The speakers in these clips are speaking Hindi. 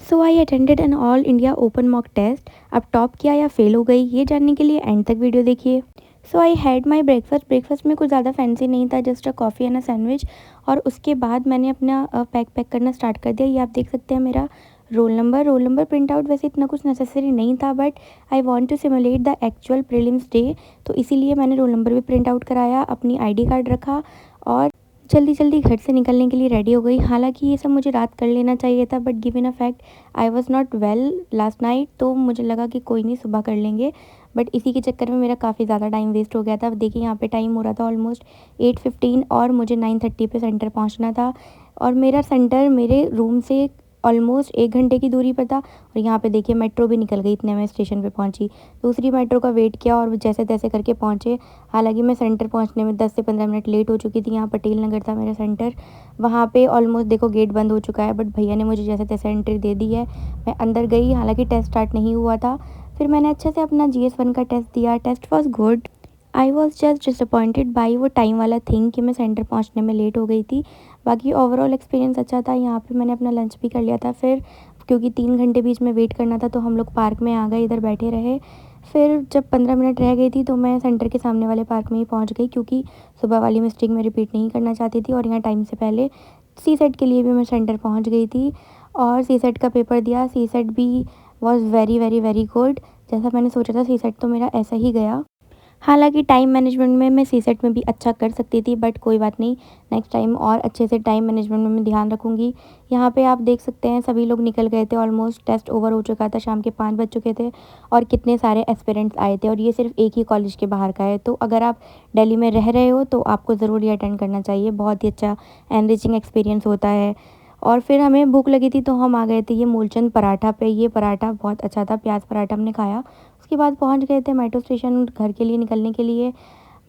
So I attended an all India open mock test. अब टॉप किया या फेल हो गई ये जानने के लिए एंड तक वीडियो देखिए। सो आई हैड माई ब्रेकफास्ट में कुछ ज़्यादा फैंसी नहीं था, just a coffee and a sandwich. और उसके बाद मैंने अपना पैक करना स्टार्ट कर दिया। ये आप देख सकते हैं मेरा रोल नंबर प्रिंट आउट। वैसे इतना कुछ नेसेसरी नहीं था, but I want to simulate the actual prelims day, तो इसीलिए मैंने रोल नंबर भी प्रिंट आउट कराया, अपनी ID कार्ड रखा और जल्दी जल्दी घर से निकलने के लिए रेडी हो गई। हालांकि ये सब मुझे रात कर लेना चाहिए था, but given a fact I was not well last night, तो मुझे लगा कि कोई नहीं, सुबह कर लेंगे। बट इसी के चक्कर में मेरा काफ़ी ज़्यादा टाइम वेस्ट हो गया था। अब देखिए यहाँ पे टाइम हो रहा था ऑलमोस्ट 8:15 और मुझे 9:30 पे सेंटर पहुँचना था। और मेरा सेंटर मेरे रूम से ऑलमोस्ट 1 घंटे की दूरी पर था। और यहाँ पे देखिए मेट्रो भी निकल गई, इतने में स्टेशन पे पहुँची। दूसरी मेट्रो का वेट किया और जैसे तैसे करके पहुँचे। हालांकि मैं सेंटर पहुँचने में 10 से 15 मिनट लेट हो चुकी थी। यहाँ पटेल नगर था मेरा सेंटर। वहाँ पे ऑलमोस्ट देखो गेट बंद हो चुका है, बट भैया ने मुझे जैसे तैसे एंट्री दे दी है। मैं अंदर गई, हालांकि टेस्ट स्टार्ट नहीं हुआ था। फिर मैंने अच्छे से अपना GS1 का टेस्ट दिया। Test was good. I was just disappointed by वो टाइम वाला थिंग कि मैं सेंटर पहुंचने में लेट हो गई थी। बाकी ओवरऑल एक्सपीरियंस अच्छा था। यहाँ पे मैंने अपना लंच भी कर लिया था। फिर क्योंकि 3 घंटे बीच में वेट करना था, तो हम लोग पार्क में आ गए, इधर बैठे रहे। फिर जब 15 मिनट रह गई थी, तो मैं सेंटर के सामने वाले पार्क में ही पहुँच गई, क्योंकि सुबह वाली मिस्टेक मैं रिपीट नहीं करना चाहती थी। और यहाँ टाइम से पहले सी सेट के लिए भी मैं सेंटर पहुँच गई थी और सी सेट का पेपर दिया। सी सेट भी was very very very good. जैसा मैंने सोचा था, सी सेट तो मेरा ऐसा ही गया। हालांकि टाइम मैनेजमेंट में मैं सी सेट में भी अच्छा कर सकती थी, बट कोई बात नहीं, नेक्स्ट टाइम और अच्छे से टाइम मैनेजमेंट में मैं ध्यान रखूँगी। यहाँ पे आप देख सकते हैं सभी लोग निकल गए थे, ऑलमोस्ट टेस्ट ओवर हो चुका था, शाम के 5 बज चुके थे। और कितने सारे एस्पिरेंट्स आए थे, और ये सिर्फ एक ही कॉलेज के बाहर का है। तो अगर आप दिल्ली में रह रहे हो तो आपको ज़रूर ये अटेंड करना चाहिए, बहुत ही अच्छा एनरिचिंग एक्सपीरियंस होता है। और फिर हमें भूख लगी थी, तो हम आ गए थे ये मूलचंद पराठा पे। ये पराठा बहुत अच्छा था, प्याज पराठा हमने खाया। उसके बाद पहुंच गए थे मेट्रो स्टेशन घर के लिए निकलने के लिए।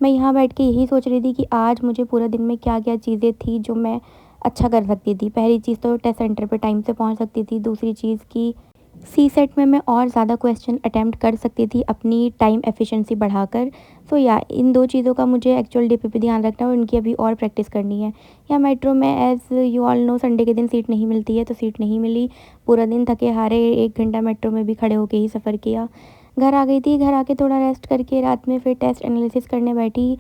मैं यहाँ बैठ के यही सोच रही थी कि आज मुझे पूरे दिन में क्या क्या चीज़ें थी जो मैं अच्छा कर सकती थी। पहली चीज़ तो टेस्ट सेंटर पे टाइम से पहुँच सकती थी। दूसरी चीज़ की सी सेट में मैं और ज़्यादा क्वेश्चन अटैम्प्ट कर सकती थी अपनी टाइम एफिशिएंसी बढ़ाकर। सो या इन 2 चीज़ों का मुझे एक्चुअल डे पे ध्यान रखना है और इनकी अभी और प्रैक्टिस करनी है। या मेट्रो में as you all know Sunday के दिन सीट नहीं मिलती है, तो सीट नहीं मिली। पूरा दिन थके हारे 1 घंटा मेट्रो में भी खड़े होके ही सफ़र किया। घर आ गई थी, घर आके थोड़ा रेस्ट करके रात में फिर टेस्ट एनालिसिस करने बैठी।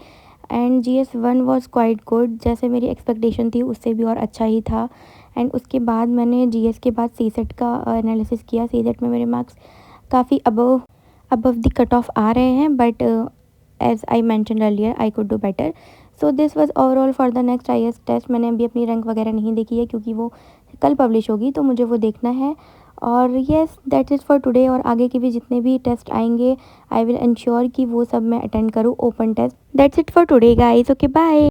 And GS1 was quite good, जैसे मेरी एक्सपेक्टेशन थी उससे भी और अच्छा ही था। एंड उसके बाद मैंने GS के बाद सी सेट का एनालिसिस किया। सी सेट में मेरे मार्क्स काफ़ी above above the cut off आ रहे हैं, but as I mention earlier I could do better. So this was overall for the next IAS test. मैंने अभी अपनी रैंक वगैरह नहीं देखी है, क्योंकि वो कल पब्लिश होगी, तो मुझे वो देखना है। और yes that is for today. और आगे के भी जितने भी टेस्ट आएंगे आई विल इंश्योर कि वो सब मैं अटेंड करूँ, open test. That's it for today guys. Okay bye.